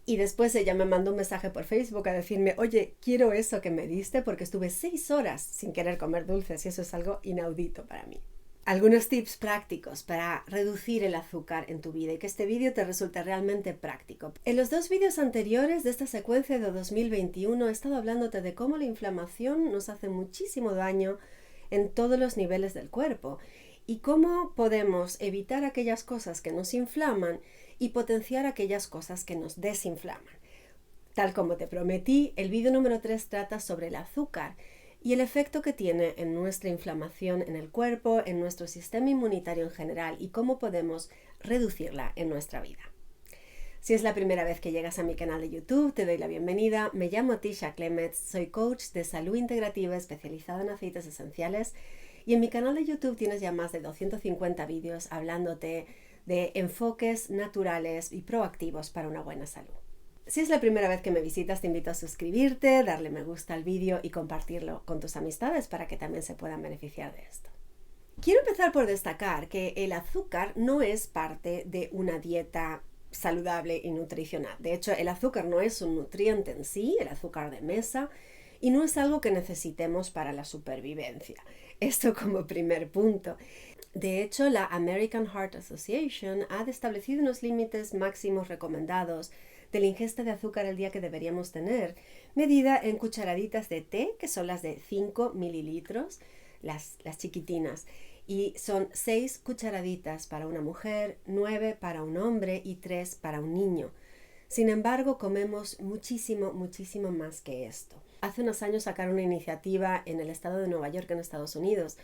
Y después ella me mandó un mensaje por Facebook a decirme, oye, quiero eso que me diste porque estuve 6 horas sin querer comer dulces y eso es algo inaudito para mí. Algunos tips prácticos para reducir el azúcar en tu vida y que este vídeo te resulte realmente práctico. En los 2 vídeos anteriores de esta secuencia de 2021 he estado hablándote de cómo la inflamación nos hace muchísimo daño en todos los niveles del cuerpo y cómo podemos evitar aquellas cosas que nos inflaman y potenciar aquellas cosas que nos desinflaman. Tal como te prometí, el vídeo número 3 trata sobre el azúcar y el efecto que tiene en nuestra inflamación en el cuerpo, en nuestro sistema inmunitario en general y cómo podemos reducirla en nuestra vida. Si es la primera vez que llegas a mi canal de YouTube, te doy la bienvenida. Me llamo Tisha Clemets, soy coach de salud integrativa especializada en aceites esenciales y en mi canal de YouTube tienes ya más de 250 vídeos hablándote de enfoques naturales y proactivos para una buena salud. Si es la primera vez que me visitas, te invito a suscribirte, darle me gusta al vídeo y compartirlo con tus amistades para que también se puedan beneficiar de esto. Quiero empezar por destacar que el azúcar no es parte de una dieta saludable y nutricional. De hecho, el azúcar no es un nutriente en sí, el azúcar de mesa, y no es algo que necesitemos para la supervivencia. Esto como primer punto. De hecho, la American Heart Association ha establecido unos límites máximos recomendados de la ingesta de azúcar al día que deberíamos tener, medida en cucharaditas de té, que son las de 5 mililitros, las chiquitinas, y son 6 cucharaditas para una mujer, 9 para un hombre y 3 para un niño. Sin embargo, comemos muchísimo más que esto. Hace unos años sacaron una iniciativa en el estado de Nueva York, en Estados Unidos,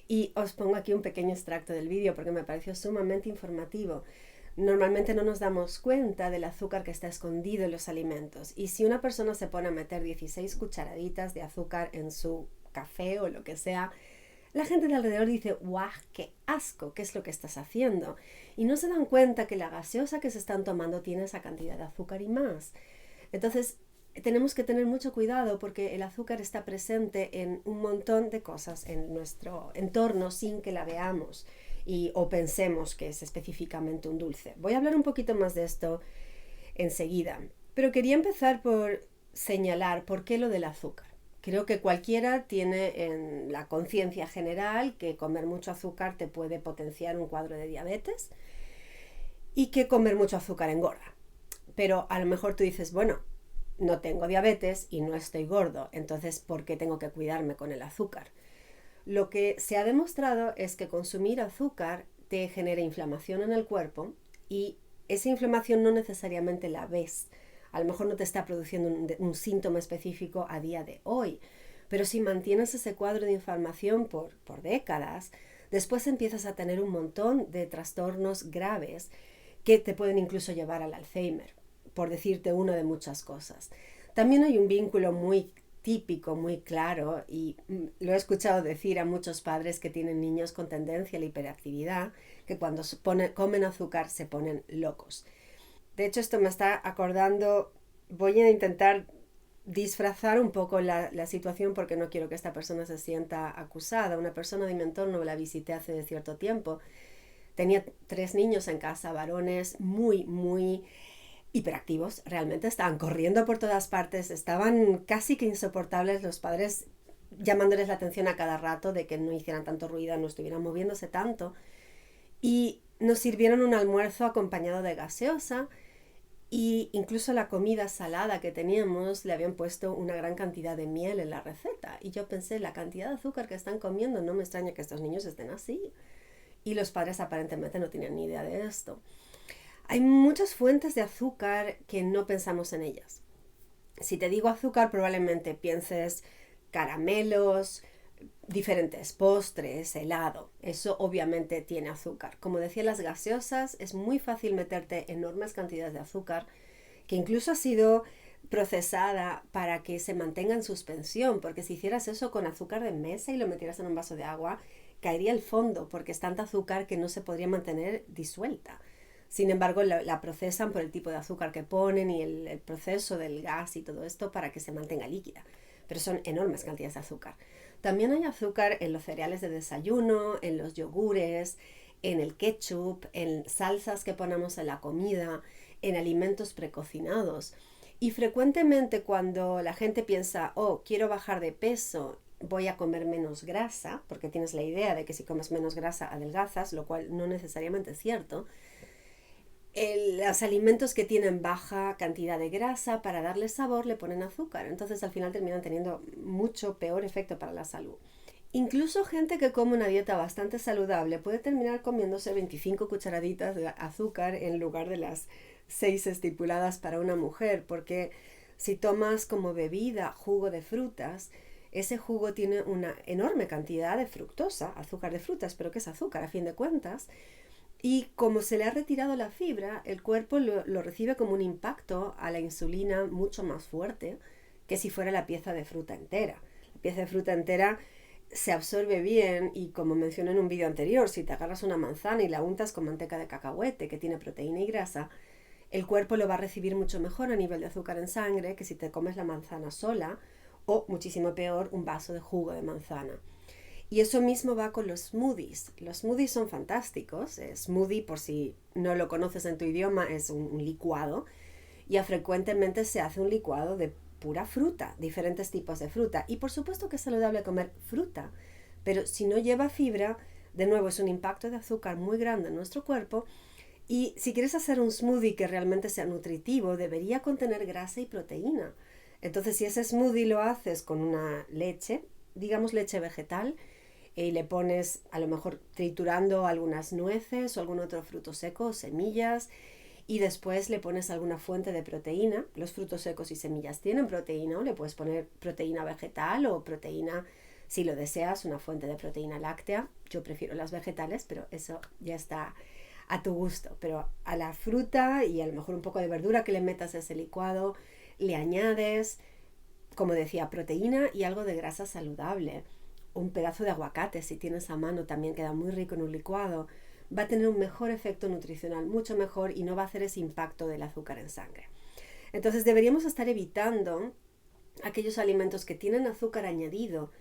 y os pongo aquí un pequeño extracto del vídeo porque me pareció sumamente informativo. Normalmente no nos damos cuenta del azúcar que está escondido en los alimentos y si una persona se pone a meter 16 cucharaditas de azúcar en su café o lo que sea, la gente de alrededor dice, ¡guau, qué asco! ¿Qué es lo que estás haciendo? Y no se dan cuenta que la gaseosa que se están tomando tiene esa cantidad de azúcar y más. Entonces, tenemos que tener mucho cuidado porque el azúcar está presente en un montón de cosas en nuestro entorno sin que la veamos o pensemos que es específicamente un dulce. Voy a hablar un poquito más de esto enseguida, pero quería empezar por señalar por qué lo del azúcar. Creo que cualquiera tiene en la conciencia general que comer mucho azúcar te puede potenciar un cuadro de diabetes y que comer mucho azúcar engorda. Pero a lo mejor tú dices, bueno, no tengo diabetes y no estoy gordo, entonces ¿por qué tengo que cuidarme con el azúcar? Lo que se ha demostrado es que consumir azúcar te genera inflamación en el cuerpo y esa inflamación no necesariamente la ves. A lo mejor no te está produciendo un síntoma específico a día de hoy, pero si mantienes ese cuadro de inflamación por décadas, después empiezas a tener un montón de trastornos graves que te pueden incluso llevar al Alzheimer, por decirte una de muchas cosas. También hay un vínculo muy típico, muy claro, y lo he escuchado decir a muchos padres que tienen niños con tendencia a la hiperactividad, que cuando comen azúcar se ponen locos. De hecho, esto me está acordando, voy a intentar disfrazar un poco la situación porque no quiero que esta persona se sienta acusada. Una persona de mi entorno la visité hace cierto tiempo. Tenía 3 niños en casa, varones muy hiperactivos, realmente estaban corriendo por todas partes, estaban casi que insoportables, los padres llamándoles la atención a cada rato de que no hicieran tanto ruido, no estuvieran moviéndose tanto. Y nos sirvieron un almuerzo acompañado de gaseosa y incluso la comida salada que teníamos le habían puesto una gran cantidad de miel en la receta. Y yo pensé, la cantidad de azúcar que están comiendo, no me extraña que estos niños estén así. Y los padres aparentemente no tenían ni idea de esto. Hay muchas fuentes de azúcar que no pensamos en ellas. Si te digo azúcar, probablemente pienses caramelos, diferentes postres, helado. Eso obviamente tiene azúcar. Como decía, las gaseosas es muy fácil meterte enormes cantidades de azúcar que incluso ha sido procesada para que se mantenga en suspensión, porque si hicieras eso con azúcar de mesa y lo metieras en un vaso de agua, caería al fondo porque es tanta azúcar que no se podría mantener disuelta. Sin embargo, la procesan por el tipo de azúcar que ponen y el proceso del gas y todo esto para que se mantenga líquida. Pero son enormes cantidades de azúcar. También hay azúcar en los cereales de desayuno, en los yogures, en el ketchup, en salsas que ponemos en la comida, en alimentos precocinados. Y frecuentemente cuando la gente piensa, oh, quiero bajar de peso, voy a comer menos grasa, porque tienes la idea de que si comes menos grasa adelgazas, lo cual no necesariamente es cierto. Los alimentos que tienen baja cantidad de grasa, para darle sabor, le ponen azúcar. Entonces al final terminan teniendo mucho peor efecto para la salud. Incluso gente que come una dieta bastante saludable puede terminar comiéndose 25 cucharaditas de azúcar en lugar de las 6 estipuladas para una mujer, porque si tomas como bebida jugo de frutas, ese jugo tiene una enorme cantidad de fructosa, azúcar de frutas, pero que es azúcar a fin de cuentas, y como se le ha retirado la fibra, el cuerpo lo recibe como un impacto a la insulina mucho más fuerte que si fuera la pieza de fruta entera. La pieza de fruta entera se absorbe bien y, como mencioné en un vídeo anterior, si te agarras una manzana y la untas con manteca de cacahuete que tiene proteína y grasa, el cuerpo lo va a recibir mucho mejor a nivel de azúcar en sangre que si te comes la manzana sola o, muchísimo peor, un vaso de jugo de manzana. Y eso mismo va con los smoothies. Los smoothies son fantásticos. Smoothie, por si no lo conoces en tu idioma, es un licuado. Y frecuentemente se hace un licuado de pura fruta, diferentes tipos de fruta. Y por supuesto que es saludable comer fruta, pero si no lleva fibra, de nuevo es un impacto de azúcar muy grande en nuestro cuerpo. Y si quieres hacer un smoothie que realmente sea nutritivo, debería contener grasa y proteína. Entonces, si ese smoothie lo haces con una leche, digamos leche vegetal, y le pones a lo mejor triturando algunas nueces o algún otro fruto seco o semillas, y después le pones alguna fuente de proteína. Los frutos secos y semillas tienen proteína, o le puedes poner proteína vegetal o proteína, si lo deseas, una fuente de proteína láctea. Yo prefiero las vegetales, pero eso ya está a tu gusto. Pero a la fruta y a lo mejor un poco de verdura que le metas a ese licuado, le añades, como decía, proteína y algo de grasa saludable. Un pedazo de aguacate, si tienes a mano, también queda muy rico en un licuado. Va a tener un mejor efecto nutricional, mucho mejor, y no va a hacer ese impacto del azúcar en sangre. Entonces deberíamos estar evitando aquellos alimentos que tienen azúcar añadido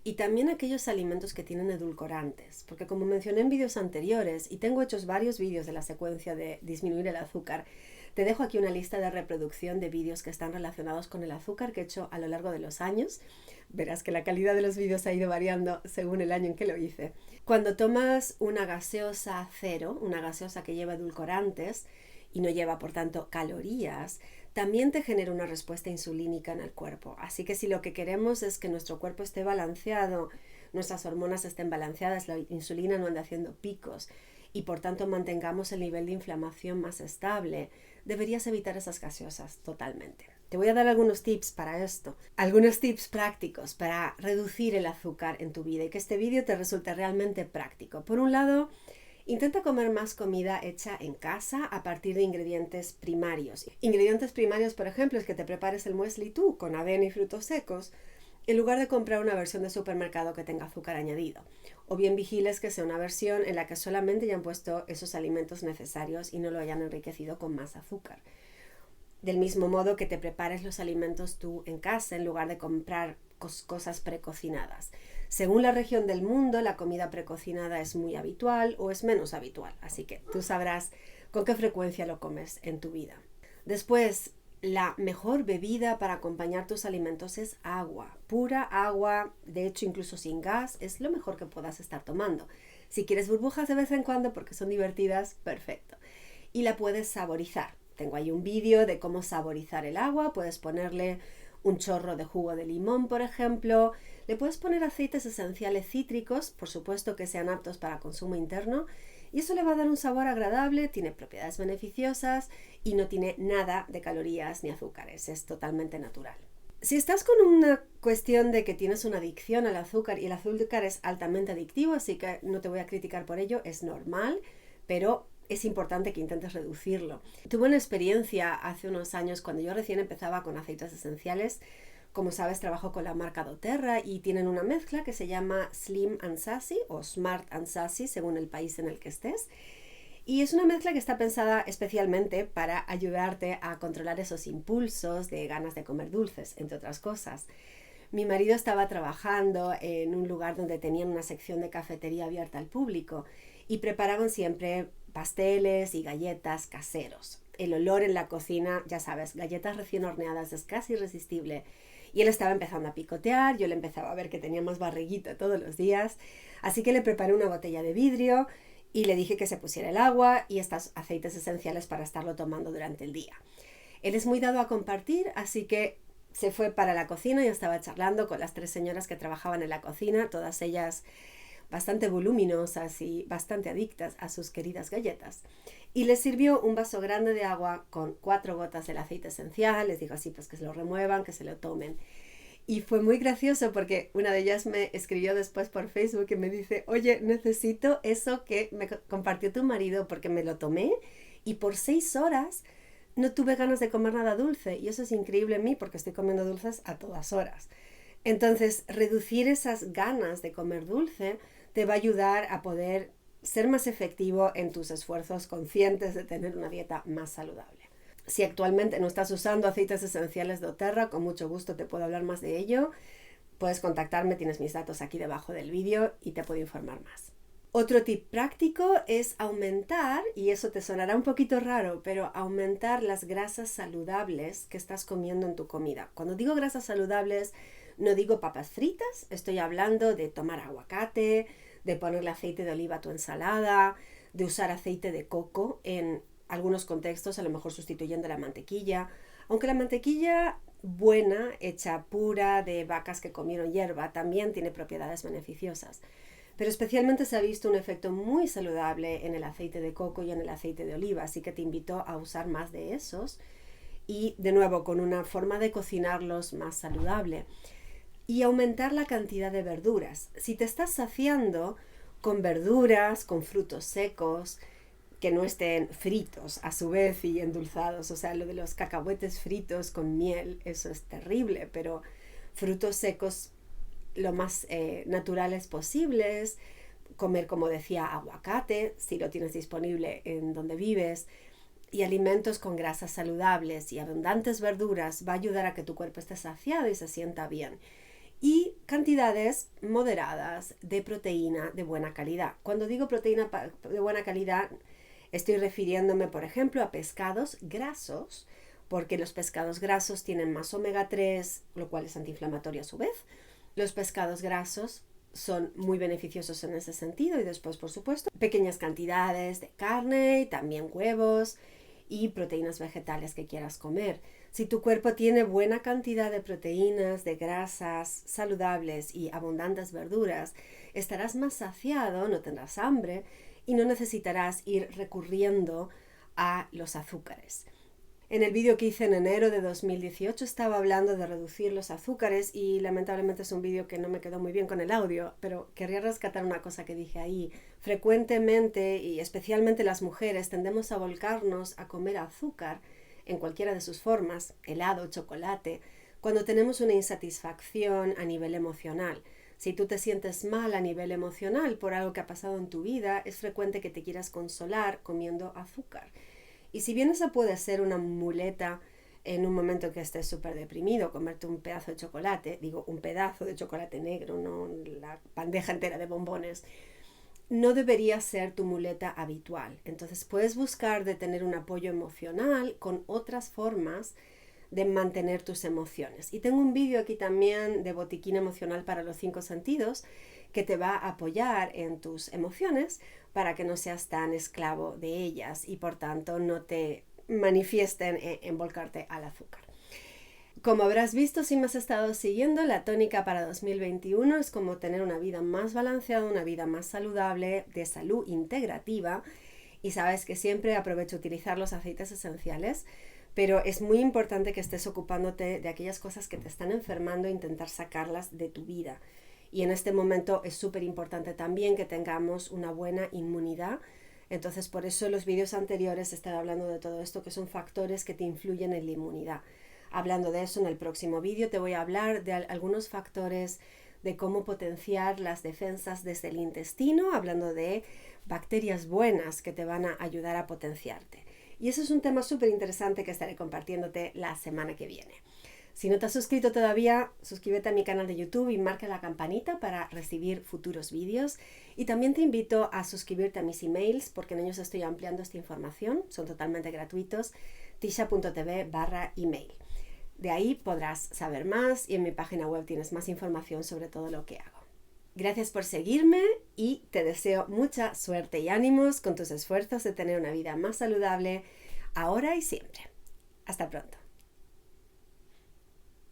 y también aquellos alimentos que tienen edulcorantes, porque como mencioné en vídeos anteriores, y tengo hechos varios vídeos de la secuencia de disminuir el azúcar, te dejo aquí una lista de reproducción de vídeos que están relacionados con el azúcar que he hecho a lo largo de los años. Verás que la calidad de los vídeos ha ido variando según el año en que lo hice. Cuando tomas una gaseosa cero, una gaseosa que lleva edulcorantes y no lleva, por tanto, calorías, también te genera una respuesta insulínica en el cuerpo. Así que si lo que queremos es que nuestro cuerpo esté balanceado, nuestras hormonas estén balanceadas, la insulina no ande haciendo picos y por tanto mantengamos el nivel de inflamación más estable, deberías evitar esas gaseosas totalmente. Te voy a dar algunos tips para esto, algunos tips prácticos para reducir el azúcar en tu vida y que este vídeo te resulte realmente práctico. Por un lado, intenta comer más comida hecha en casa a partir de ingredientes primarios. Ingredientes primarios, por ejemplo, es que te prepares el muesli tú con avena y frutos secos, en lugar de comprar una versión de supermercado que tenga azúcar añadido. O bien vigiles que sea una versión en la que solamente hayan puesto esos alimentos necesarios y no lo hayan enriquecido con más azúcar. Del mismo modo que te prepares los alimentos tú en casa en lugar de comprar cosas precocinadas. Según la región del mundo, la comida precocinada es muy habitual o es menos habitual, así que tú sabrás con qué frecuencia lo comes en tu vida. Después, la mejor bebida para acompañar tus alimentos es agua, pura agua, de hecho incluso sin gas, es lo mejor que puedas estar tomando. Si quieres burbujas de vez en cuando porque son divertidas, perfecto. Y la puedes saborizar. Tengo ahí un vídeo de cómo saborizar el agua, puedes ponerle un chorro de jugo de limón, por ejemplo, le puedes poner aceites esenciales cítricos, por supuesto que sean aptos para consumo interno, y eso le va a dar un sabor agradable, tiene propiedades beneficiosas y no tiene nada de calorías ni azúcares, es totalmente natural. Si estás con una cuestión de que tienes una adicción al azúcar, y el azúcar es altamente adictivo, así que no te voy a criticar por ello, es normal, pero es importante que intentes reducirlo. Tuve una experiencia hace unos años cuando yo recién empezaba con aceites esenciales. Como sabes, trabajo con la marca doTERRA y tienen una mezcla que se llama Slim and Sassy o Smart and Sassy, según el país en el que estés. Y es una mezcla que está pensada especialmente para ayudarte a controlar esos impulsos de ganas de comer dulces, entre otras cosas. Mi marido estaba trabajando en un lugar donde tenían una sección de cafetería abierta al público y preparaban siempre pasteles y galletas caseros. el olor en la cocina, ya sabes, galletas recién horneadas es casi irresistible. Y él estaba empezando a picotear, yo le empezaba a ver que tenía más barriguita todos los días, así que le preparé una botella de vidrio y le dije que se pusiera el agua y estos aceites esenciales para estarlo tomando durante el día. Él es muy dado a compartir, así que se fue para la cocina y estaba charlando con las 3 señoras que trabajaban en la cocina, todas ellas bastante voluminosas y bastante adictas a sus queridas galletas. Y les sirvió un vaso grande de agua con 4 gotas del aceite esencial, les dijo así pues que se lo remuevan, que se lo tomen. Y fue muy gracioso porque una de ellas me escribió después por Facebook y me dice, oye, necesito eso que me compartió tu marido porque me lo tomé y por 6 horas no tuve ganas de comer nada dulce. Y eso es increíble en mí porque estoy comiendo dulces a todas horas. Entonces, reducir esas ganas de comer dulce te va a ayudar a poder ser más efectivo en tus esfuerzos conscientes de tener una dieta más saludable. Si actualmente no estás usando aceites esenciales de doTERRA, con mucho gusto te puedo hablar más de ello. Puedes contactarme, tienes mis datos aquí debajo del vídeo y te puedo informar más. Otro tip práctico es aumentar, y eso te sonará un poquito raro, pero aumentar las grasas saludables que estás comiendo en tu comida. Cuando digo grasas saludables, no digo papas fritas, estoy hablando de tomar aguacate, de ponerle aceite de oliva a tu ensalada, de usar aceite de coco en algunos contextos, a lo mejor sustituyendo la mantequilla. Aunque la mantequilla buena, hecha pura, de vacas que comieron hierba, también tiene propiedades beneficiosas. Pero especialmente se ha visto un efecto muy saludable en el aceite de coco y en el aceite de oliva, así que te invito a usar más de esos y de nuevo con una forma de cocinarlos más saludable. Y aumentar la cantidad de verduras. Si te estás saciando con verduras, con frutos secos, que no estén fritos a su vez y endulzados, o sea, lo de los cacahuetes fritos con miel, eso es terrible, pero frutos secos lo más naturales posibles, comer, como decía, aguacate, si lo tienes disponible en donde vives, y alimentos con grasas saludables y abundantes verduras va a ayudar a que tu cuerpo esté saciado y se sienta bien. Y cantidades moderadas de proteína de buena calidad. Cuando digo proteína de buena calidad, estoy refiriéndome, por ejemplo, a pescados grasos, porque los pescados grasos tienen más omega 3, lo cual es antiinflamatorio a su vez. Los pescados grasos son muy beneficiosos en ese sentido y después, por supuesto, pequeñas cantidades de carne y también huevos y proteínas vegetales que quieras comer. Si tu cuerpo tiene buena cantidad de proteínas, de grasas saludables y abundantes verduras, estarás más saciado, no tendrás hambre y no necesitarás ir recurriendo a los azúcares. En el vídeo que hice en enero de 2018 estaba hablando de reducir los azúcares y lamentablemente es un vídeo que no me quedó muy bien con el audio, pero querría rescatar una cosa que dije ahí. Frecuentemente y especialmente las mujeres tendemos a volcarnos a comer azúcar en cualquiera de sus formas, helado, chocolate, cuando tenemos una insatisfacción a nivel emocional. Si tú te sientes mal a nivel emocional por algo que ha pasado en tu vida, es frecuente que te quieras consolar comiendo azúcar. Y si bien esa puede ser una muleta en un momento que estés súper deprimido, comerte un pedazo de chocolate, digo un pedazo de chocolate negro, no la bandeja entera de bombones, no debería ser tu muleta habitual. Entonces puedes buscar de tener un apoyo emocional con otras formas de mantener tus emociones. Y tengo un vídeo aquí también de botiquín emocional para los 5 sentidos que te va a apoyar en tus emociones para que no seas tan esclavo de ellas y por tanto no te manifiesten en volcarte al azúcar. Como habrás visto si me has estado siguiendo, la tónica para 2021 es como tener una vida más balanceada, una vida más saludable, de salud integrativa, y sabes que siempre aprovecho utilizar los aceites esenciales, pero es muy importante que estés ocupándote de aquellas cosas que te están enfermando e intentar sacarlas de tu vida. Y en este momento es súper importante también que tengamos una buena inmunidad. Entonces, por eso en los vídeos anteriores he estado hablando de todo esto, que son factores que te influyen en la inmunidad. Hablando de eso, en el próximo vídeo te voy a hablar de algunos factores de cómo potenciar las defensas desde el intestino, hablando de bacterias buenas que te van a ayudar a potenciarte. Y eso es un tema súper interesante que estaré compartiéndote la semana que viene. Si no te has suscrito todavía, suscríbete a mi canal de YouTube y marca la campanita para recibir futuros vídeos. Y también te invito a suscribirte a mis emails porque en ellos estoy ampliando esta información. Son totalmente gratuitos. tisha.tv/email. De ahí podrás saber más y en mi página web tienes más información sobre todo lo que hago. Gracias por seguirme y te deseo mucha suerte y ánimos con tus esfuerzos de tener una vida más saludable ahora y siempre. Hasta pronto.